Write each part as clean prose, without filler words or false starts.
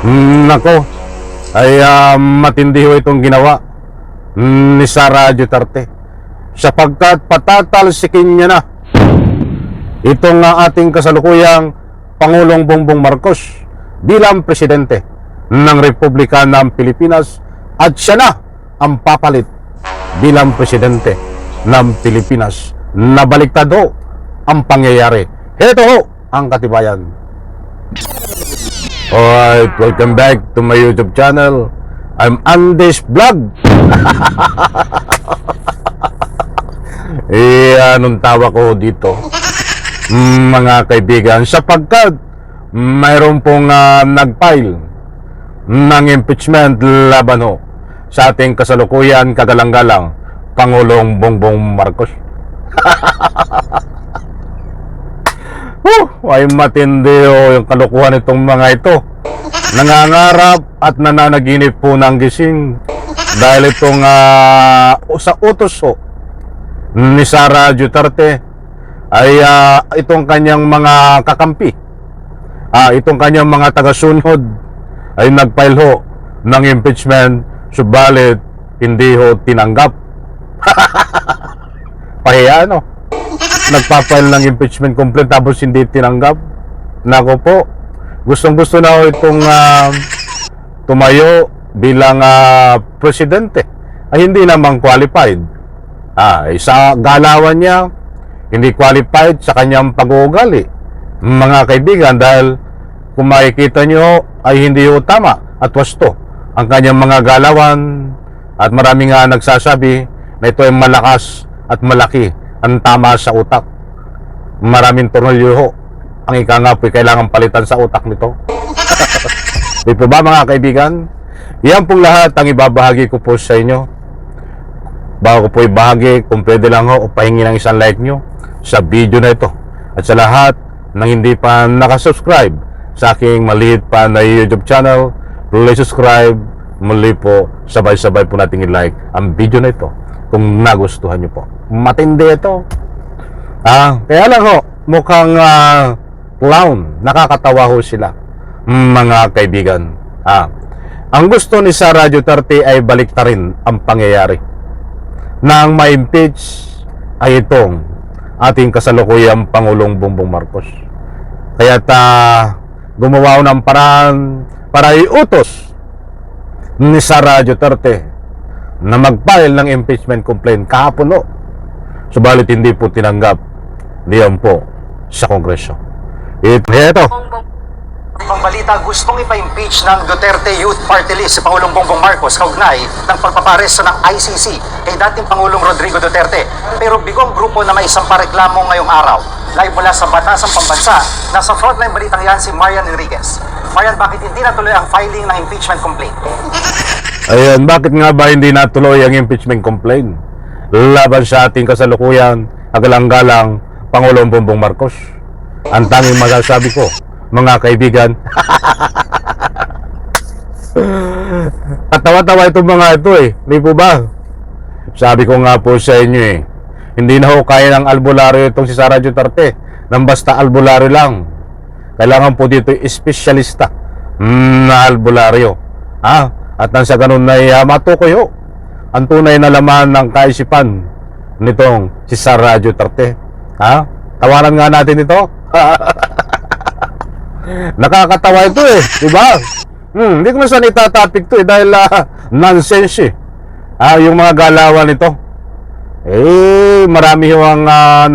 Nako, ay matindi ho itong ginawa ni Sara Duterte, sapagkat patatalsikin niya na itong ating kasalukuyang Pangulong Bongbong Marcos bilang presidente ng Republika ng Pilipinas, at siya na ang papalit bilang presidente ng Pilipinas. Nabaliktad ho ang pangyayari. Ito ho ang katibayan. Alright, welcome back to my YouTube channel. I'm Andes Vlog. Anong tawa ko dito, mga kaibigan, sapagkat mayroon pong nag-file ng impeachment laban ho sa ating kasalukuyan kagalang-galang Pangulong Bongbong Marcos. Ay matindi ho yung kalukuhan itong mga ito. Nangangarap at nananaginip po ng gising dahil itong sa utos ho ni Sara Duterte ay itong kanyang mga kakampi, itong kanyang mga tagasunod ay nag-file ho ng impeachment, subalit hindi ho tinanggap. Pahiya, no? Nagpa-file ng impeachment complaint tapos hindi tinanggap. Nako po, gustong-gusto na ho itong tumayo bilang presidente, ay hindi naman qualified. Sa galawan niya, hindi qualified sa kanyang pag-uugali, mga kaibigan, dahil kung makikita nyo ay hindi ho tama at wasto ang kanyang mga galawan, at marami nga nagsasabi na ito ay malakas at malaki ang tama sa utak. Maraming tornilyo ho ang ika nga po kailangan palitan sa utak nito. Di po ba, mga kaibigan? Yan pong lahat ang ibabahagi ko po sa inyo. Bago ko po ibahagi, kung pwede lang ho, pahingi ng isang like nyo sa video na ito. At sa lahat ng hindi pa nakasubscribe sa aking maliit pa na YouTube channel, please subscribe. Muli po, sabay-sabay po natin i-like ang video na ito kung nagustuhan nyo po. Matindi ito. Kaya lang ho, mukhang clown. Nakakatawa ho sila, mga kaibigan. Ang gusto ni Sara Duterte ay baliktarin ang pangyayari. Na ang ma-impeach ay itong ating kasalukuyang Pangulong Bongbong Marcos. Kaya gumawa ng paraan para iutos ni Sara Duterte na mag-file ng impeachment complaint kahapon ho. Subalit hindi po tinanggap diyan po sa Kongreso. Ito. Ibang balita, gustong ipa-impeach ng Duterte Youth Party List si Pangulong Bongbong Marcos kaugnay ng pagpaparesto ng ICC kay dating Pangulong Rodrigo Duterte. Pero bigong grupo na may isang pareklamo ngayong araw. Live mula sa Batasang Pambansa, nasa frontline balitang yan si Marian Enriquez. Marian, bakit hindi natuloy ang filing ng impeachment complaint? Ayan, bakit nga ba hindi natuloy ang impeachment complaint laban sa ating kasalukuyan kagalang-galang Pangulong Bongbong Marcos? Ang tanging masasabi ko, mga kaibigan, katawa-tawa itong mga ito di po ba? Sabi ko nga po sa inyo hindi na ho kaya ng albularyo itong si Sara Duterte nang basta albularyo lang. Kailangan po dito espesyalista na albularyo, at nang sa ganun na matukoy ho ang tunay na laman ng kaisipan nitong si Sara Duterte. Tawanan nga natin ito. Nakakatawa ito di ba? Hindi ko na saan itatopic to dahil nonsense yung mga galawan nito. Marami ang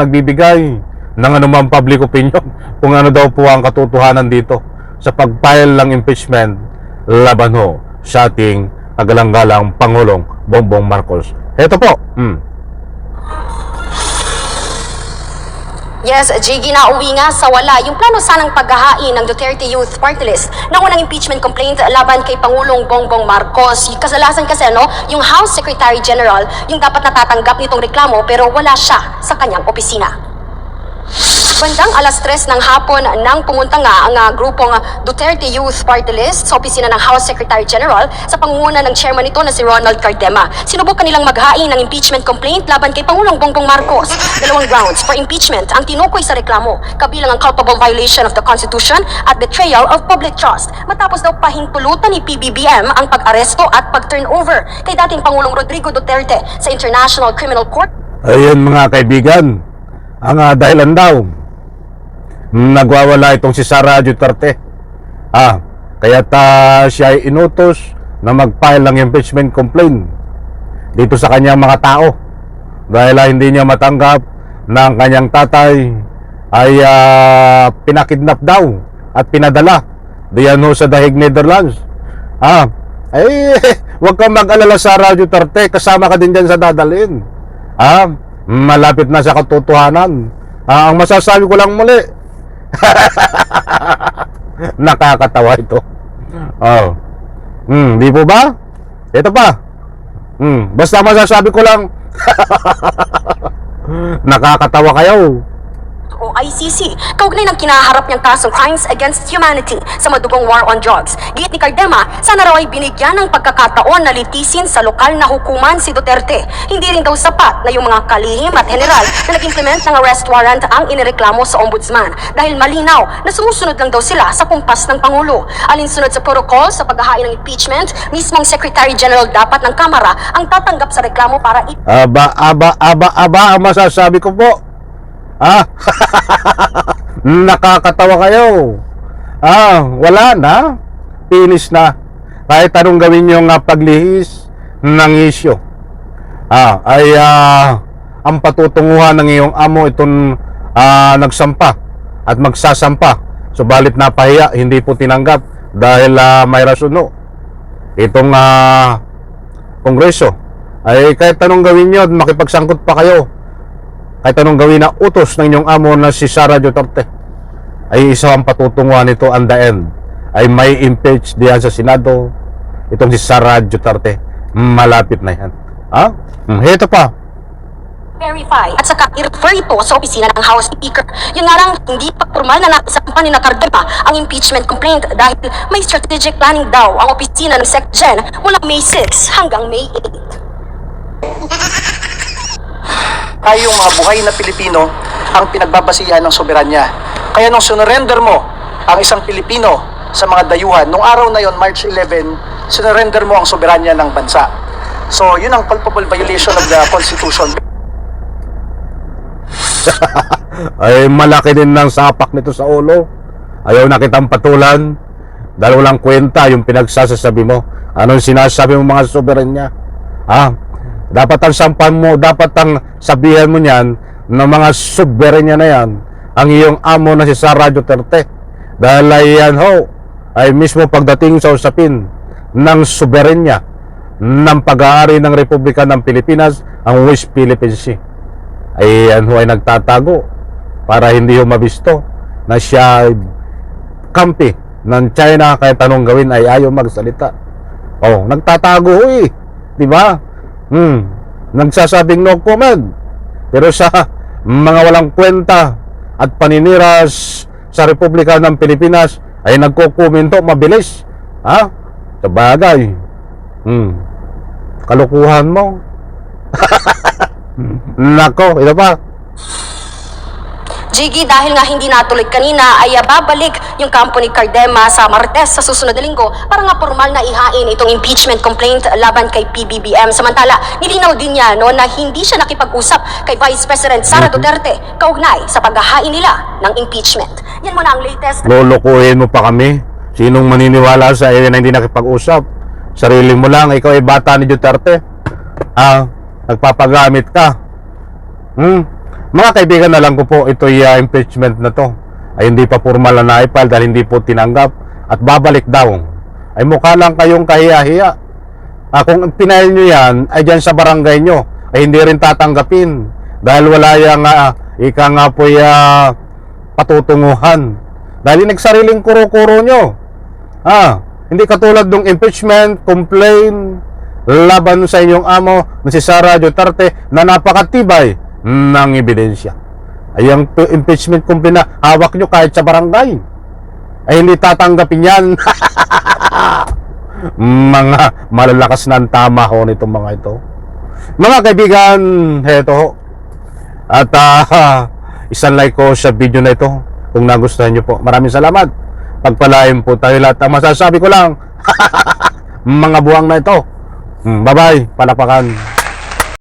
nagbibigay ng anumang public opinion kung ano daw po ang katotohanan dito sa pag-file ng impeachment laban ho sa ating kagalang-galang Pangulong Bongbong Marcos. Ito po. Yes, Jiggy, nauwi nga sa wala yung plano sanang paghahain ng Duterte Youth Party List ng unang impeachment complaint laban kay Pangulong Bongbong Marcos. Kasalasan kasi yung House Secretary General yung dapat natatanggap nitong reklamo pero wala siya sa kanyang opisina. Bandang alas 3 ng hapon nang pumunta nga ang grupong Duterte Youth Party List sa opisina ng House Secretary General sa pangunguna ng chairman nito na si Ronald Cardema. Sinubukan nilang maghain ng impeachment complaint laban kay Pangulong Bongbong Marcos. Dalawang grounds for impeachment ang tinukoy sa reklamo, kabilang ang culpable violation of the Constitution at betrayal of public trust. Matapos daw pahintulutan ni PBBM ang pag-aresto at pag-turnover kay dating Pangulong Rodrigo Duterte sa International Criminal Court. Ayun mga kaibigan, ang dahilan daw, nagwawala itong si Sara Duterte. Kaya't siya ay inutos na mag-file ng impeachment complaint dito sa kanyang mga tao dahil hindi niya matanggap na ang kanyang tatay ay pinakidnap daw at pinadala diyan ho sa Dahig, Netherlands. Huwag kang mag-alala, Sara Duterte, kasama ka din dyan sa dadalhin. Malapit na sa katotohanan. Ang masasabi ko lang muli, nakakatawa ito. Di po ba? Ito pa. Basta masasabi ko lang, nakakatawa kayo. O ICC, kaugnay ng kinaharap niyang kasong crimes against humanity sa madugong war on drugs. Git ni Cardema, sana raw ay binigyan ng pagkakataon na litisin sa lokal na hukuman si Duterte. Hindi rin daw sapat na yung mga kalihim at general na nag-implement ng arrest warrant ang inireklamo sa ombudsman dahil malinaw na sumusunod lang daw sila sa kumpas ng Pangulo. Alinsunod sa protocol sa paghahain ng impeachment, mismong Secretary General dapat ng Kamara ang tatanggap sa reklamo para ang masasabi ko po. Nakakatawa kayo. Wala na. Finish na. Kahit anong gawin nyo nga paglihis ng isyo, ang patutunguhan ng iyong amo itong nagsampa at magsasampa. Subalit napahiya, hindi po tinanggap dahil may rason no. Itong kongreso ay kahit anong gawin nyo, makipagsangkot pa kayo, kahit anong gawin na utos ng inyong amo na si Sara Duterte, ay isa ang patutunguhan nito and the end ay may impeach diyan sa Senado itong si Sara Duterte. Malapit na yan. Ito pa. verify at saka i-refer ito sa opisina ng House Speaker. Yun nga lang, hindi pa formal na naisampan ni Cardema ang impeachment complaint dahil may strategic planning daw ang opisina ng SecGen mula May 6 hanggang May 8. Tayong mga buhay na Pilipino ang pinagbabasihan ng soberanya. Kaya nung sinurrender mo ang isang Pilipino sa mga dayuhan, nung araw na yon, March 11, sinurrender mo ang soberanya ng bansa. So, yun ang culpable violation of the Constitution. Ay malaki din ng sapak nito sa ulo. Ayaw na kitang patulan dahil walang kwenta yung pinagsasasabi mo. Anong sinasabi mo mga soberanya? Dapat ang sampan mo, dapat ang sabihan mo niyan ng mga soberanya na yan ang iyong amo na si Sara Duterte. Dahil yan ay mismo pagdating sa usapin ng soberanya ng pag-aari ng Republika ng Pilipinas, ang West Philippine Sea, ay yan ay nagtatago para hindi mabisto na siya ay kampi ng China kahit anong gawin ay ayaw magsalita. Nagtatago di ba? Nagsasabing no comment, pero sa mga walang kwenta at paniniras sa Republika ng Pilipinas ay nagkokomento mabilis. Sa bagay, kalukuhan mo. Nako, ito pa. Jiggy, dahil nga hindi natuloy kanina, ay babalik yung kampo ni Cardema sa Martes sa susunod na linggo para nga formal na ihain itong impeachment complaint laban kay PBBM. Samantala, nilinaw din niya na hindi siya nakipag-usap kay Vice President Sara Duterte kaugnay sa paghahain nila ng impeachment. Yan muna ang latest. Lolokohin mo pa kami. Sinong maniniwala sa iyo na hindi nakipag-usap? Sarili mo lang, ikaw ay bata ni Duterte. Nagpapagamit ka. Mga kaibigan, na lang ko po, ito yung impeachment na to ay hindi pa formal na naipal dahil hindi po tinanggap at babalik daw. Ay mukha lang kayong kahiya-hiya. Kung pinail nyo yan ay dyan sa barangay nyo ay hindi rin tatanggapin dahil wala yung ika nga po patutunguhan dahil nagsariling kuro-kuro nyo. Hindi katulad ng impeachment complaint laban sa inyong amo na si Sara Duterte na napakatibay ng ebidensya. ay ang impeachment complaint na hawak nyo kahit sa barangay, ay hindi tatanggapin yan. Mga malalakas na ang tama ho nitong mga ito. Mga kaibigan, heto ho. At isang like ko sa video na ito kung nagustuhan nyo po. Maraming salamat. Pagpalain po tayo lahat. Ang masasabi ko lang, mga buwang na ito. Bye-bye. Palakpakan.